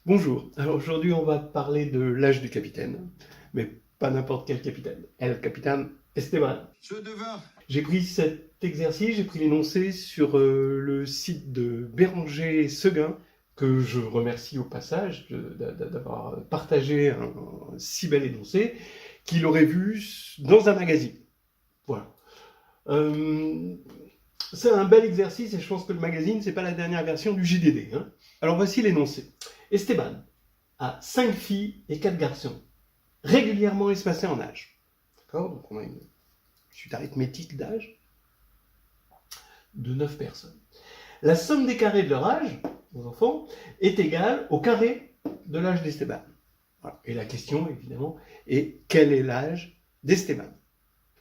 Bonjour, alors aujourd'hui on va parler de l'âge du capitaine, mais pas n'importe quel capitaine, El Capitán Esteban. J'ai pris cet exercice, j'ai pris l'énoncé sur le site de Béranger Seguin, que je remercie au passage d'avoir partagé un si bel énoncé, qu'il aurait vu dans un magazine. Voilà. Euh, c'est un bel exercice et je pense que le magazine, c'est pas la dernière version du JDD. Hein. Alors voici l'énoncé. Esteban a 5 filles et 4 garçons, régulièrement espacés en âge. D'accord. Donc on a une suite arithmétique d'âge de 9 personnes. La somme des carrés de leur âge, aux enfants, est égale au carré de l'âge d'Esteban. Voilà. Et la question, évidemment, est quel est l'âge d'Esteban?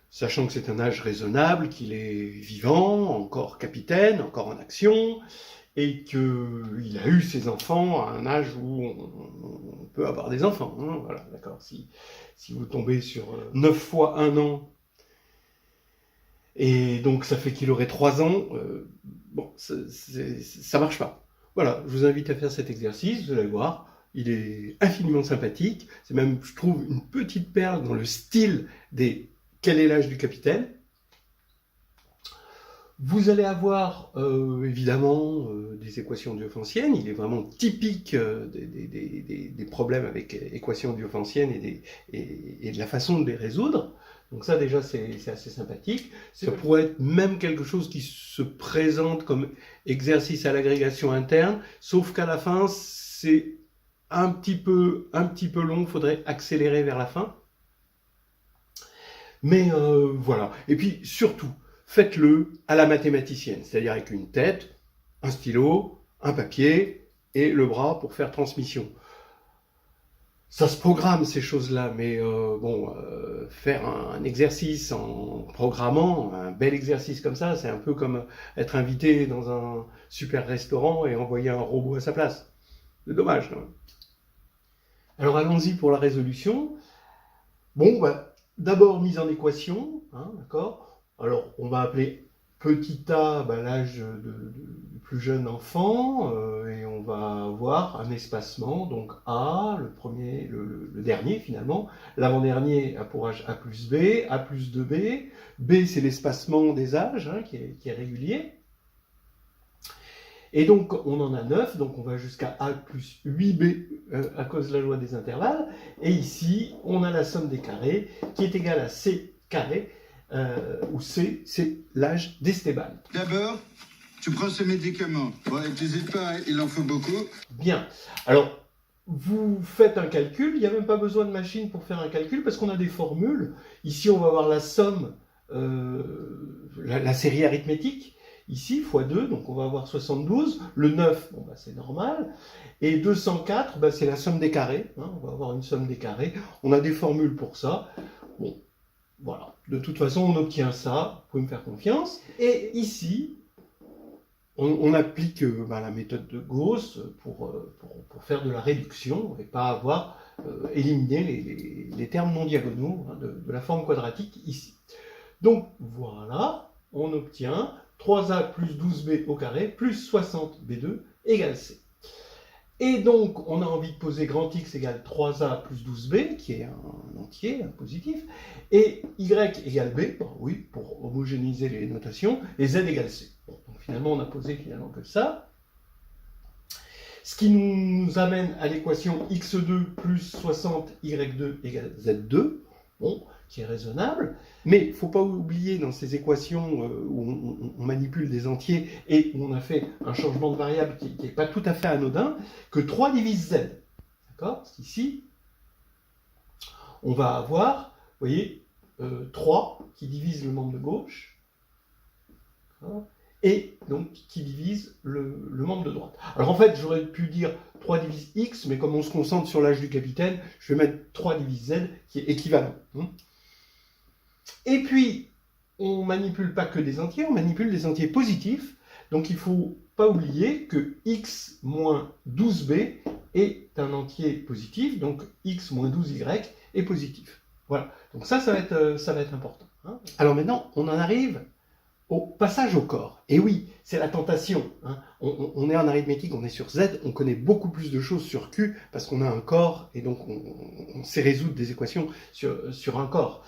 Sachant que c'est un âge raisonnable, qu'il est vivant, encore capitaine, encore en action, et qu'il a eu ses enfants à un âge où on peut avoir des enfants. Hein, voilà, d'accord. Si vous tombez sur 9 fois 1 an, et donc ça fait qu'il aurait 3 ans, bon, ça marche pas. Voilà, je vous invite à faire cet exercice, vous allez voir, il est infiniment sympathique, c'est même, je trouve, une petite perle dans le style des « Quel est l'âge du capitaine ?» Vous allez avoir évidemment des équations diophantiennes, il est vraiment typique des problèmes avec équations diophantiennes et de la façon de les résoudre. Donc ça déjà c'est assez sympathique. Ça pourrait être même quelque chose qui se présente comme exercice à l'agrégation interne, sauf qu'à la fin c'est un petit peu long, il faudrait accélérer vers la fin. Mais voilà. Et puis surtout, faites-le à la mathématicienne, c'est-à-dire avec une tête, un stylo, un papier et le bras pour faire transmission. Ça se programme ces choses-là, mais faire un exercice en programmant, un bel exercice comme ça, c'est un peu comme être invité dans un super restaurant et envoyer un robot à sa place. C'est dommage. Hein. Alors allons-y pour la résolution. Bon, d'abord mise en équation, hein, d'accord. Alors on va appeler petit a l'âge du plus jeune enfant, et on va avoir un espacement, donc a, le premier, le dernier finalement, l'avant-dernier a pour âge a plus b, b c'est l'espacement des âges, hein, qui est régulier. Et donc, on en a 9, donc on va jusqu'à A plus 8B à cause de la loi des intervalles. Et ici, on a la somme des carrés qui est égale à C carré, où C, c'est l'âge d'Esteban. D'abord, tu prends ce médicament. Bon, n'hésite pas, il en faut beaucoup. Bien. Alors, vous faites un calcul, il n'y a même pas besoin de machine pour faire un calcul, parce qu'on a des formules. Ici, on va avoir la somme, la série arithmétique. Ici, x 2, donc on va avoir 72. Le 9, bon, c'est normal. Et 204, c'est la somme des carrés. Hein, on va avoir une somme des carrés. On a des formules pour ça. Bon, voilà. De toute façon, on obtient ça. Vous pouvez me faire confiance. Et ici, on applique la méthode de Gauss pour faire de la réduction et pas avoir éliminé les termes non diagonaux, hein, de la forme quadratique ici. Donc voilà, on obtient 3a plus 12b au carré plus 60b2 égale c. Et donc, on a envie de poser grand X égale 3a plus 12b, qui est un entier, un positif, et y égale b, oui, pour homogénéiser les notations, et z égale c. Bon, donc finalement, on a posé que ça. Ce qui nous amène à l'équation x2 plus 60y2 égale z2, bon, qui est raisonnable. Mais il ne faut pas oublier dans ces équations où on manipule des entiers et où on a fait un changement de variable qui n'est pas tout à fait anodin, que 3 divise z. D'accord? Parce qu'ici, on va avoir, vous voyez, 3 qui divise le membre de gauche. Et donc qui divise le membre de droite. Alors en fait, j'aurais pu dire 3 divise x, mais comme on se concentre sur l'âge du capitaine, je vais mettre 3 divise z, qui est équivalent. Et puis, on manipule pas que des entiers, on manipule des entiers positifs. Donc il ne faut pas oublier que x moins 12b est un entier positif, donc x moins 12y est positif. Voilà, donc ça va être important. Alors maintenant, on en arrive au passage au corps. Et oui, c'est la tentation. Hein. On est en arithmétique, on est sur Z, on connaît beaucoup plus de choses sur Q parce qu'on a un corps et donc on sait résoudre des équations sur un corps.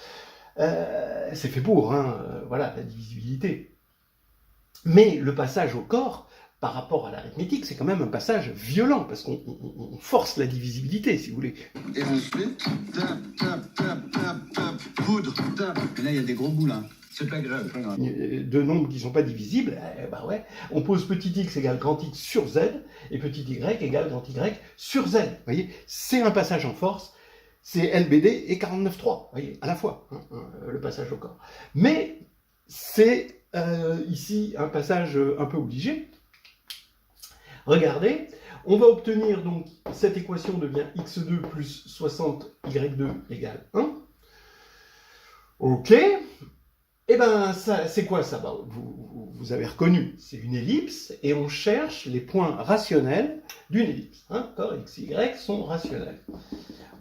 C'est fait pour, hein, voilà, la divisibilité. Mais le passage au corps, par rapport à l'arithmétique, c'est quand même un passage violent parce qu'on force la divisibilité, si vous voulez. Et ensuite, tap, tap, tap, tap, tap, poudre, tap. Et là, il y a des gros bouts, là. C'est pas grave. De nombres qui ne sont pas divisibles, bah ouais, on pose petit x égale grand X sur Z, et petit y égale grand Y sur Z. Vous voyez, c'est un passage en force, c'est LBD et 49.3, vous voyez, à la fois, hein, le passage au corps. Mais c'est ici un passage un peu obligé. Regardez, on va obtenir donc, cette équation devient x2 plus 60y2 égale 1. Ok. Eh ben, c'est quoi ça? Ben, vous avez reconnu, c'est une ellipse, et on cherche les points rationnels d'une ellipse. Hein, x, y sont rationnels.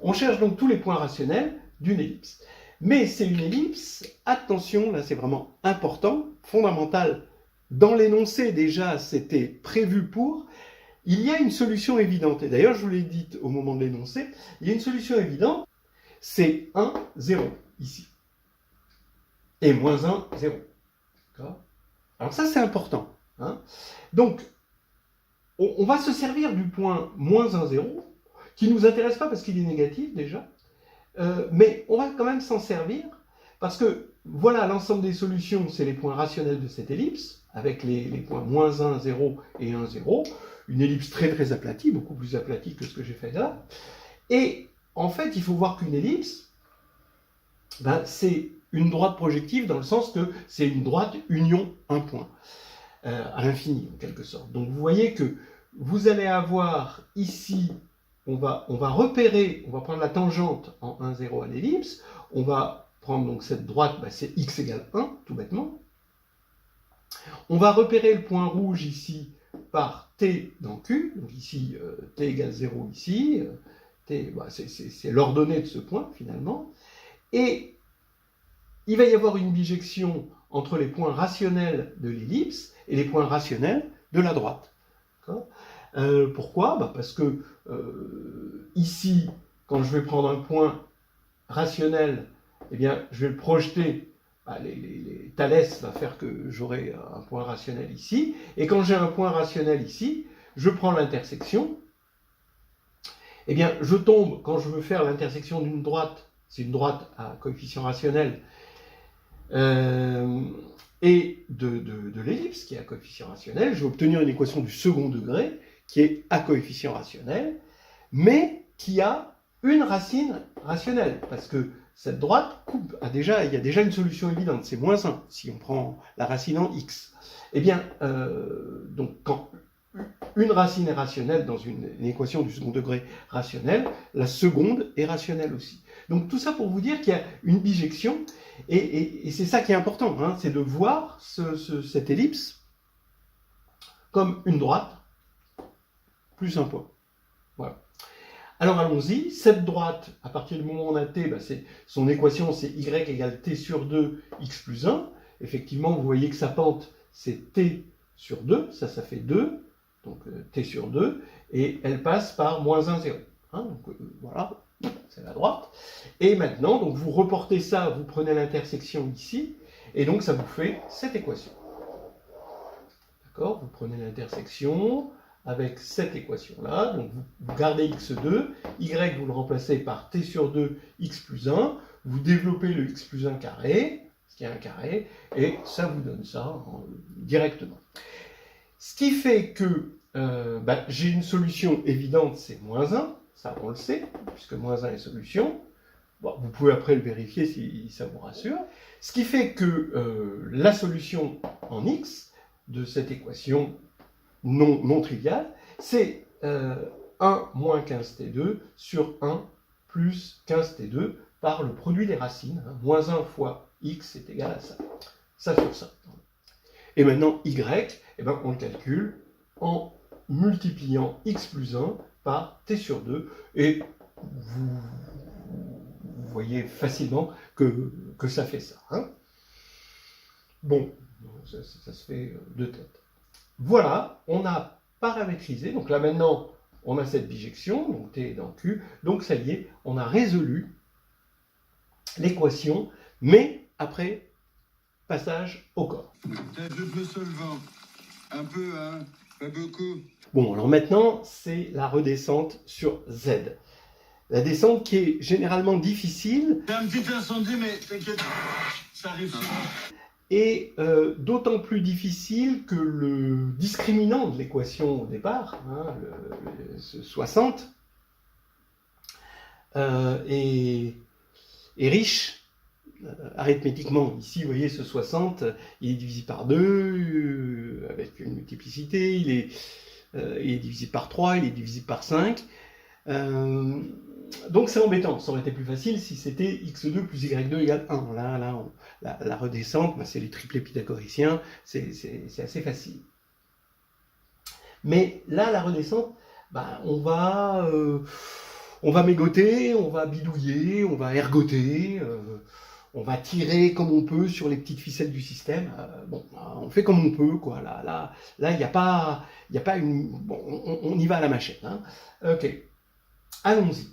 On cherche donc tous les points rationnels d'une ellipse. Mais c'est une ellipse, attention, là c'est vraiment important, fondamental. Dans l'énoncé déjà, c'était prévu pour. Il y a une solution évidente, et d'ailleurs je vous l'ai dit au moment de l'énoncé, il y a une solution évidente, c'est 1, 0, ici. Et moins 1, 0. Alors ça, c'est important. Hein. Donc, on va se servir du point moins 1, 0, qui ne nous intéresse pas parce qu'il est négatif déjà, mais on va quand même s'en servir, parce que voilà, l'ensemble des solutions, c'est les points rationnels de cette ellipse, avec les points moins 1, 0 et 1, 0, une ellipse très très aplatie, beaucoup plus aplatie que ce que j'ai fait là. Et en fait, il faut voir qu'une ellipse, ben, c'est une droite projective dans le sens que c'est une droite union un point, à l'infini en quelque sorte. Donc vous voyez que vous allez avoir ici, on va repérer, on va prendre la tangente en 1, 0 à l'ellipse, on va prendre donc cette droite, ben, c'est x égale 1, tout bêtement. On va repérer le point rouge ici par t dans Q, donc ici t égale 0 ici, t, ben, c'est l'ordonnée de ce point finalement, et il va y avoir une bijection entre les points rationnels de l'ellipse et les points rationnels de la droite. Pourquoi? Ben parce que ici, quand je vais prendre un point rationnel, eh bien, je vais le projeter. Les Thalès va faire que j'aurai un point rationnel ici. Et quand j'ai un point rationnel ici, je prends l'intersection. Eh bien, je tombe, quand je veux faire l'intersection d'une droite, c'est une droite à coefficient rationnel, et de l'ellipse qui est à coefficient rationnel, je vais obtenir une équation du second degré qui est à coefficient rationnel, mais qui a une racine rationnelle, parce que cette droite coupe, il y a déjà une solution évidente, c'est moins 1, si on prend la racine en x. Eh bien, donc quand une racine est rationnelle dans une équation du second degré rationnel, la seconde est rationnelle aussi. Donc tout ça pour vous dire qu'il y a une bijection, et c'est ça qui est important, hein, c'est de voir cette ellipse comme une droite plus un point. Voilà. Alors allons-y, cette droite, à partir du moment où on a t, ben son équation c'est y égale t sur 2, x plus 1. Effectivement, vous voyez que sa pente c'est t sur 2, ça fait 2, donc t sur 2, et elle passe par moins 1, 0. Hein, donc voilà, c'est la droite. Et maintenant, donc vous reportez ça, vous prenez l'intersection ici, et donc ça vous fait cette équation. D'accord? Vous prenez l'intersection avec cette équation-là, donc vous gardez x2, y vous le remplacez par t sur 2, x plus 1, vous développez le x plus 1 carré, ce qui est un carré, et ça vous donne ça directement. Ce qui fait que j'ai une solution évidente, c'est moins 1, ça on le sait, puisque moins 1 est solution. Bon, vous pouvez après le vérifier si ça vous rassure. Ce qui fait que la solution en x de cette équation non triviale, c'est 1 moins 15t2 sur 1 plus 15t2 par le produit des racines. Hein. Moins 1 fois x est égal à ça. Ça sur ça. Et maintenant, y, eh ben, on le calcule en multipliant x plus 1 par t sur 2. Et vous voyez facilement que ça fait ça. Hein. Bon, Ça se fait de tête. Voilà, on a paramétrisé. Donc là maintenant, on a cette bijection, donc T est dans Q. Donc ça y est, on a résolu l'équation, mais après passage au corps. T'as un peu de solvant. Un peu, hein. Pas beaucoup. Bon, alors maintenant, c'est la redescente sur Z. La descente qui est généralement difficile. T'as un petit incendie, mais t'inquiète, ça arrive souvent. Et d'autant plus difficile que le discriminant de l'équation au départ, hein, ce 60, est riche arithmétiquement. Ici, vous voyez, ce 60, il est divisé par 2, avec une multiplicité, il est divisé par 3, il est divisé par 5. Donc c'est embêtant, ça aurait été plus facile si c'était x2 plus y2 égale 1. La redescente, c'est les triplés pythagoriciens, c'est assez facile. Mais là, la redescente, on va mégoter, on va bidouiller, on va ergoter, on va tirer comme on peut sur les petites ficelles du système. On fait comme on peut, quoi. Là, il n'y a pas une... Bon, on y va à la machette. Hein. Ok, allons-y.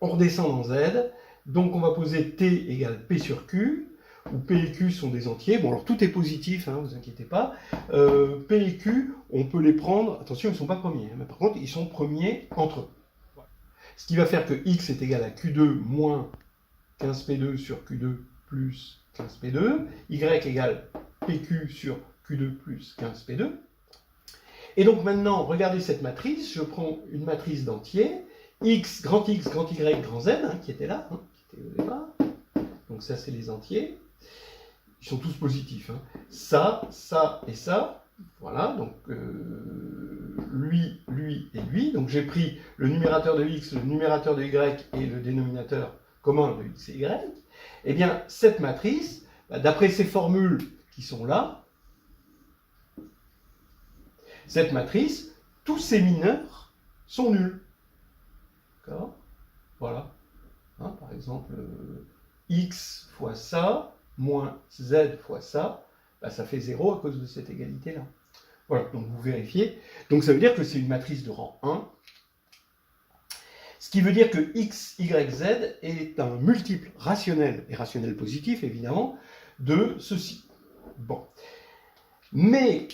On redescend dans Z, donc on va poser T égale P sur Q, où P et Q sont des entiers. Bon, alors tout est positif, hein, vous inquiétez pas. P et Q, on peut les prendre, attention, ils ne sont pas premiers, mais par contre, ils sont premiers entre eux. Ce qui va faire que X est égal à Q2 moins 15P2 sur Q2 plus 15P2, Y égale PQ sur Q2 plus 15P2. Et donc maintenant, regardez cette matrice, je prends une matrice d'entiers, X, grand Y, grand Z, hein, qui était là, hein, qui était au départ. Donc ça, c'est les entiers. Ils sont tous positifs. Hein. Ça et ça. Voilà, donc lui et lui. Donc j'ai pris le numérateur de X, le numérateur de Y et le dénominateur commun de X et Y. Eh bien, cette matrice, d'après ces formules qui sont là, cette matrice, tous ces mineurs sont nuls. D'accord ? Voilà. Hein, par exemple, X fois ça, moins Z fois ça, ça fait 0 à cause de cette égalité-là. Voilà, donc vous vérifiez. Donc ça veut dire que c'est une matrice de rang 1. Ce qui veut dire que X, Y, Z est un multiple rationnel, et rationnel positif évidemment, de ceci. Bon. Mais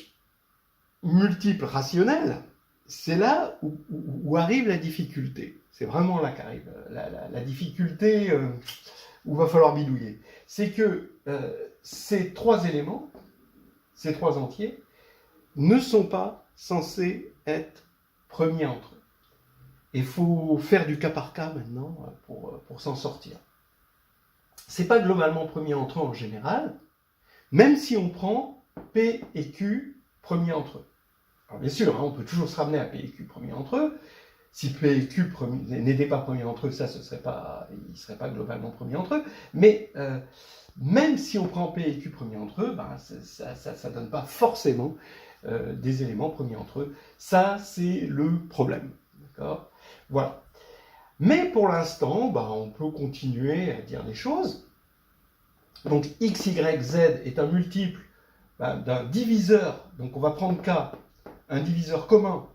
multiple rationnel, c'est là où arrive la difficulté. C'est vraiment là qu'arrive la difficulté où il va falloir bidouiller. C'est que ces trois éléments, ces trois entiers, ne sont pas censés être premiers entre eux. Il faut faire du cas par cas maintenant pour s'en sortir. C'est pas globalement premier entre eux en général, même si on prend P et Q premiers entre eux. Alors bien sûr, hein, on peut toujours se ramener à P et Q premiers entre eux. Si P et Q n'étaient pas premiers entre eux, ils ne seraient pas globalement premiers entre eux. Mais même si on prend P et Q premiers entre eux, ça ne donne pas forcément des éléments premiers entre eux. Ça, c'est le problème. D'accord ? Voilà. Mais pour l'instant, on peut continuer à dire des choses. Donc X, Y, Z est un multiple d'un diviseur. Donc on va prendre K, un diviseur commun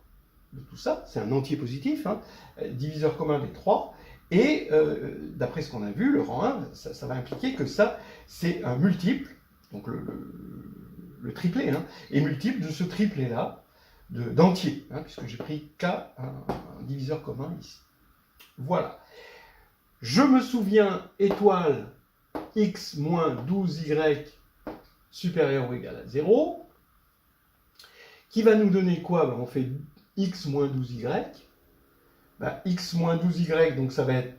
de tout ça, c'est un entier positif, hein, diviseur commun des trois, et d'après ce qu'on a vu, le rang 1, ça va impliquer que ça, c'est un multiple, donc le triplet, hein, est multiple de ce triplet-là, d'entier, hein, puisque j'ai pris K, un diviseur commun ici. Voilà. Je me souviens, étoile, X moins 12Y supérieur ou égal à 0, qui va nous donner quoi ? On fait X moins 12Y. X moins 12Y, donc ça va être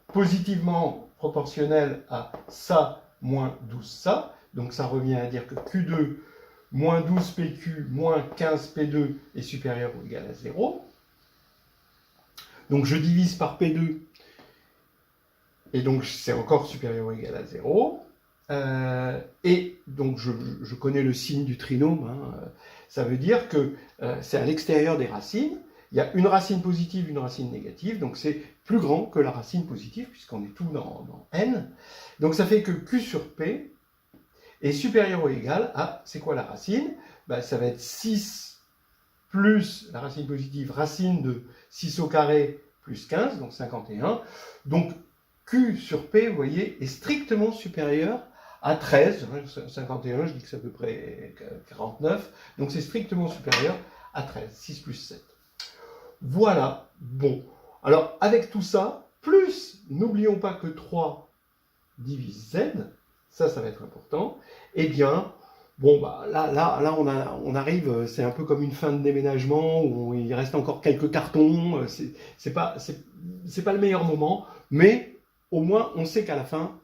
positivement proportionnel à ça moins 12 ça. Donc ça revient à dire que Q2 moins 12PQ moins 15P2 est supérieur ou égal à 0. Donc je divise par P2, et donc c'est encore supérieur ou égal à 0. Et donc je connais le signe du trinôme, hein, ça veut dire que c'est à l'extérieur des racines, il y a une racine positive, une racine négative, donc c'est plus grand que la racine positive, puisqu'on est tout dans n. Donc ça fait que Q sur P Et supérieur ou égal à, c'est quoi la racine? Ben, ça va être 6 plus la racine positive, racine de 6 au carré plus 15, donc 51. Donc Q sur P, vous voyez, est strictement supérieur à 13. 51, je dis que c'est à peu près 49. Donc c'est strictement supérieur à 13, 6 plus 7. Voilà, bon. Alors avec tout ça, plus, n'oublions pas que 3 divise Z, ça va être important, eh bien, bon, bah, là on arrive, c'est un peu comme une fin de déménagement où il reste encore quelques cartons, c'est pas le meilleur moment, mais au moins on sait qu'à la fin,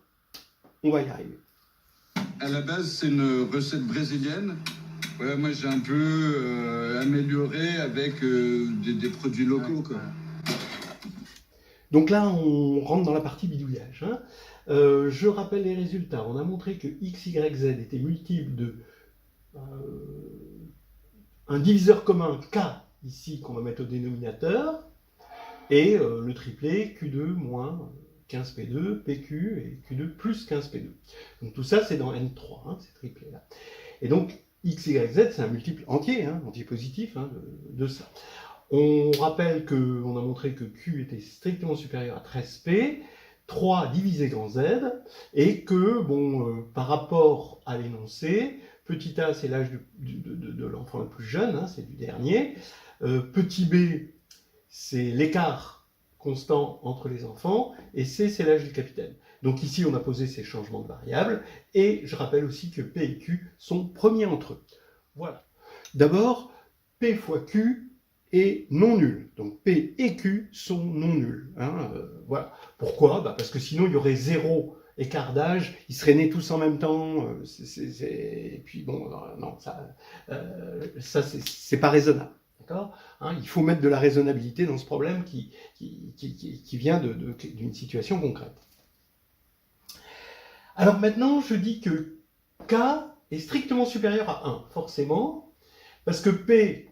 on va y arriver. À la base, c'est une recette brésilienne. Ouais, moi, j'ai un peu amélioré avec des produits locaux, quoi. Donc là, on rentre dans la partie bidouillage. Hein. Je rappelle les résultats. On a montré que x, y, z étaient multiples de un diviseur commun k, ici, qu'on va mettre au dénominateur, et le triplet Q2 moins 15P2, PQ et Q2 plus 15P2. Donc tout ça, c'est dans N3, hein, ces triplets-là. Et donc, x, y, z, c'est un multiple entier, hein, entier positif hein, de ça. On rappelle qu'on a montré que Q était strictement supérieur à 13P, 3 divisé grand Z, et que, bon, par rapport à l'énoncé, petit a, c'est l'âge de l'enfant le plus jeune, hein, c'est du dernier, petit b, c'est l'écart constant entre les enfants, et c, c'est l'âge du capitaine. Donc ici, on a posé ces changements de variables, et je rappelle aussi que P et Q sont premiers entre eux. Voilà. D'abord, P fois Q est non nul. Donc P et Q sont non nuls. Hein, voilà. Pourquoi? Parce que sinon, il y aurait zéro écart d'âge, ils seraient nés tous en même temps, et puis bon, non, ça c'est pas raisonnable. D'accord, hein, il faut mettre de la raisonnabilité dans ce problème qui vient d'une situation concrète. Alors maintenant, je dis que K est strictement supérieur à 1, forcément, parce que P,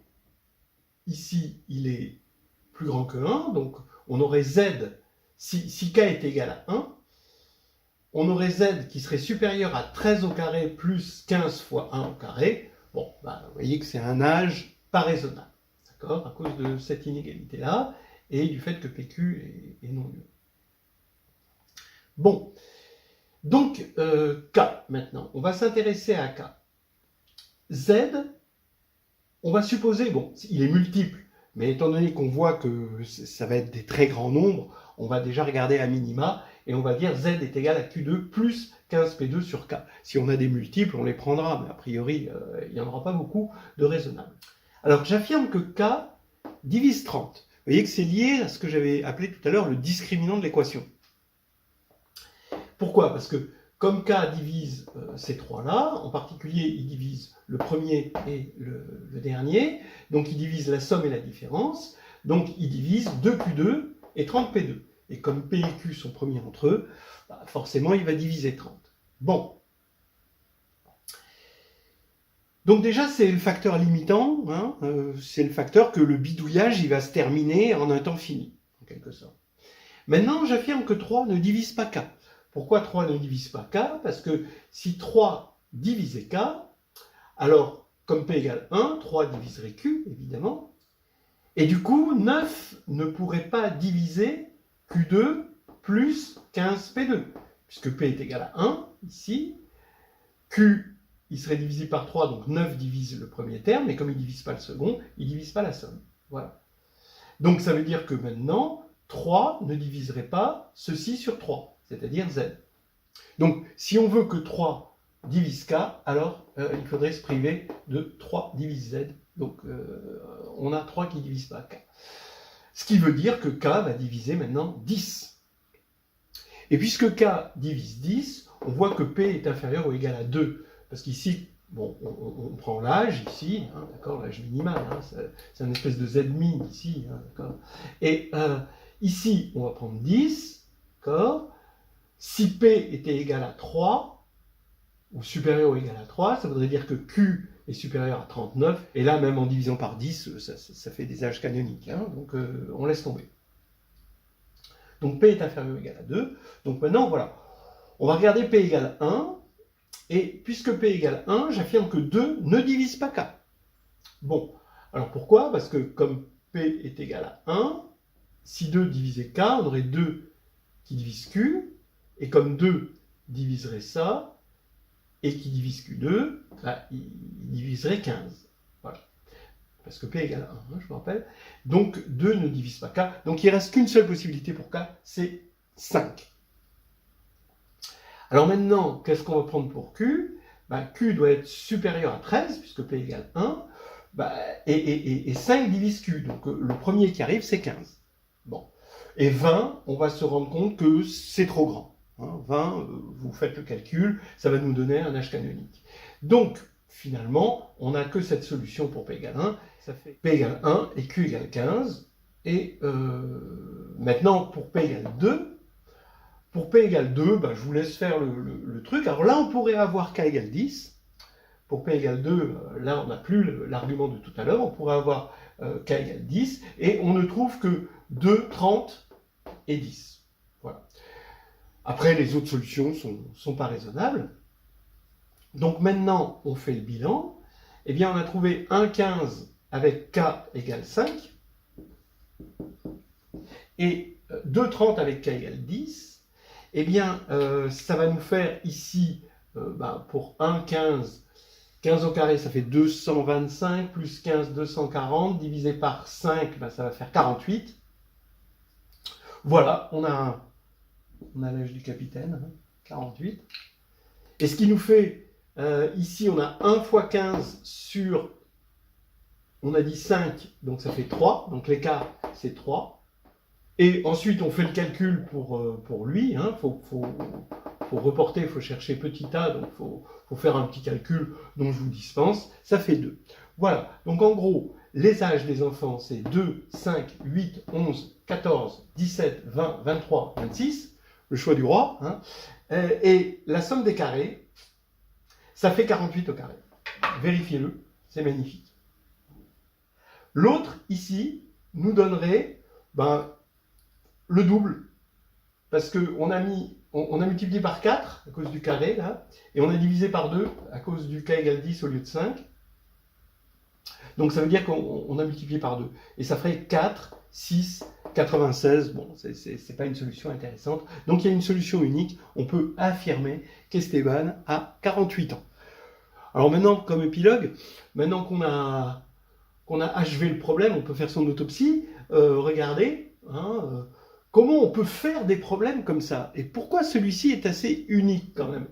ici, il est plus grand que 1, donc on aurait Z, si K est égal à 1, on aurait Z qui serait supérieur à 13 au carré plus 15 fois 1 au carré. Bon, vous voyez que c'est un âge pas raisonnable, d'accord, à cause de cette inégalité-là, et du fait que PQ est non nul. Bon, donc K, maintenant, on va s'intéresser à K. Z, on va supposer, bon, il est multiple, mais étant donné qu'on voit que ça va être des très grands nombres, on va déjà regarder à minima, et on va dire Z est égal à Q2 plus 15P2 sur K. Si on a des multiples, on les prendra, mais a priori, il n'y en aura pas beaucoup de raisonnables. Alors, j'affirme que K divise 30. Vous voyez que c'est lié à ce que j'avais appelé tout à l'heure le discriminant de l'équation. Pourquoi? Parce que comme K divise ces trois-là, en particulier, il divise le premier et le dernier, donc il divise la somme et la différence, donc il divise 2Q2 et 30P2. Et comme P et Q sont premiers entre eux, forcément, il va diviser 30. Bon. Donc déjà, c'est le facteur limitant, hein, c'est le facteur que le bidouillage il va se terminer en un temps fini, en quelque sorte. Maintenant, j'affirme que 3 ne divise pas K. Pourquoi 3 ne divise pas K? Parce que si 3 divisait K, alors, comme P égale 1, 3 diviserait Q, évidemment, et du coup, 9 ne pourrait pas diviser Q2 plus 15P2, puisque P est égal à 1, ici, Q, il serait divisé par 3, donc 9 divise le premier terme, et comme il ne divise pas le second, il ne divise pas la somme. Voilà. Donc ça veut dire que maintenant, 3 ne diviserait pas ceci sur 3, c'est-à-dire Z. Donc, si on veut que 3 divise K, alors il faudrait se priver de 3 divise Z. Donc, on a 3 qui ne divisent pas K. Ce qui veut dire que K va diviser maintenant 10. Et puisque K divise 10, on voit que P est inférieur ou égal à 2. Parce qu'ici, bon, on prend l'âge ici, hein, d'accord, l'âge minimal, hein, c'est une espèce de Z min ici, hein, d'accord. Et ici, on va prendre 10, d'accord. Si P était égal à 3, ou supérieur ou égal à 3, ça voudrait dire que Q est supérieur à 39, et là, même en divisant par 10, ça fait des âges canoniques, hein, donc on laisse tomber. Donc P est inférieur ou égal à 2, donc maintenant, voilà, on va regarder P égale 1, Et puisque P égale 1, j'affirme que 2 ne divise pas K. Bon, alors pourquoi? Parce que comme P est égal à 1, si 2 divisait K, on aurait 2 qui divise Q, et comme 2 diviserait ça, et qui divise Q2, bah, il diviserait 15. Voilà. Parce que P égale 1, hein, je vous rappelle. Donc 2 ne divise pas K. Donc il ne reste qu'une seule possibilité pour K, c'est 5. Alors maintenant, qu'est-ce qu'on va prendre pour Q? Bah, Q doit être supérieur à 13, puisque P égale 1, bah, et 5 divise Q. Donc le premier qui arrive, c'est 15. Bon. Et 20, on va se rendre compte que c'est trop grand. Hein, 20, vous faites le calcul, ça va nous donner un H canonique. Donc, finalement, on n'a que cette solution pour P égale 1. Ça fait P égale 1 et Q égale 15. Et maintenant, pour P égale 2, pour P égale 2, bah, je vous laisse faire le truc. Alors là, on pourrait avoir K égale 10. Pour P égale 2, là, on n'a plus l'argument de tout à l'heure. On pourrait avoir K égale 10. Et on ne trouve que 2, 30 et 10. Voilà. Après, les autres solutions sont pas raisonnables. Donc maintenant, on fait le bilan. Eh bien, on a trouvé 1, 15 avec K égale 5. Et 2, 30 avec K égale 10. Eh bien, ça va nous faire ici, pour 1, 15, 15 au carré, ça fait 225, plus 15, 240, divisé par 5, ça va faire 48. Voilà, on a l'âge du capitaine, hein, 48. Et ce qui nous fait, ici, on a 1 fois 15 sur, on a dit 5, donc ça fait 3, donc l'écart, c'est 3. Et ensuite, on fait le calcul pour lui. Hein. Faut reporter, il faut chercher petit a, donc il faut faire un petit calcul dont je vous dispense. Ça fait 2. Voilà. Donc en gros, les âges des enfants, c'est 2, 5, 8, 11, 14, 17, 20, 23, 26. Le choix du roi. Hein. Et la somme des carrés, ça fait 48 au carré. Vérifiez-le, c'est magnifique. L'autre, ici, nous donnerait... le double, parce qu'on a multiplié par 4 à cause du carré, là, et on a divisé par 2 à cause du K égale 10 au lieu de 5. Donc ça veut dire qu'on a multiplié par 2. Et ça ferait 4, 6, 96. Bon, c'est pas une solution intéressante. Donc il y a une solution unique. On peut affirmer qu'Esteban a 48 ans. Alors maintenant, comme épilogue, maintenant qu'on a achevé le problème, on peut faire son autopsie. Regardez, hein, comment on peut faire des problèmes comme ça? Et pourquoi celui-ci est assez unique quand même?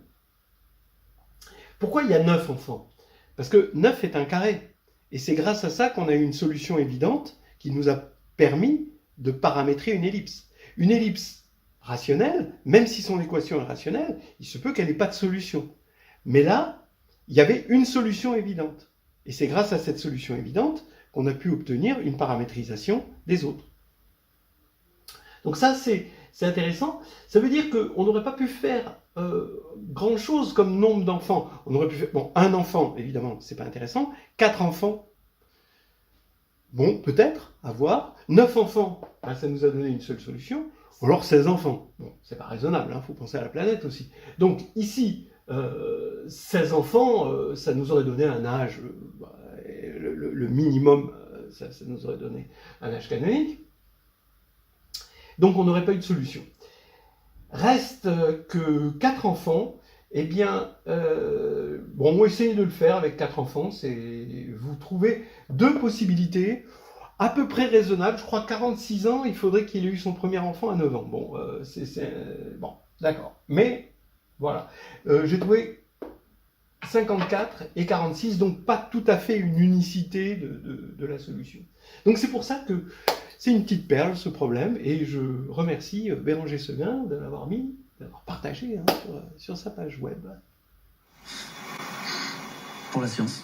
Pourquoi il y a 9 enfants? Parce que 9 est un carré. Et c'est grâce à ça qu'on a eu une solution évidente qui nous a permis de paramétrer une ellipse. Une ellipse rationnelle, même si son équation est rationnelle, il se peut qu'elle n'ait pas de solution. Mais là, il y avait une solution évidente. Et c'est grâce à cette solution évidente qu'on a pu obtenir une paramétrisation des autres. Donc ça, c'est intéressant. Ça veut dire qu'on n'aurait pas pu faire grand-chose comme nombre d'enfants. On aurait pu faire, bon, un enfant, évidemment, c'est pas intéressant. 4 enfants, bon, peut-être, à voir. 9 enfants, ça nous a donné une seule solution. Ou alors 16 enfants. Bon, c'est pas raisonnable, il faut penser à la planète aussi. Donc ici, 16 enfants, ça nous aurait donné un âge, le minimum, ça nous aurait donné un âge canonique. Donc on n'aurait pas eu de solution. Reste que 4 enfants, eh bien, bon, on va essayer de le faire avec 4 enfants, vous trouvez 2 possibilités à peu près raisonnables. Je crois 46 ans, il faudrait qu'il ait eu son premier enfant à 9 ans. Bon, bon, d'accord. Mais, voilà. J'ai trouvé 54 et 46, donc pas tout à fait une unicité de la solution. Donc c'est pour ça que c'est une petite perle, ce problème, et je remercie Béranger Seguin de l'avoir partagé hein, sur sa page web. Pour la science.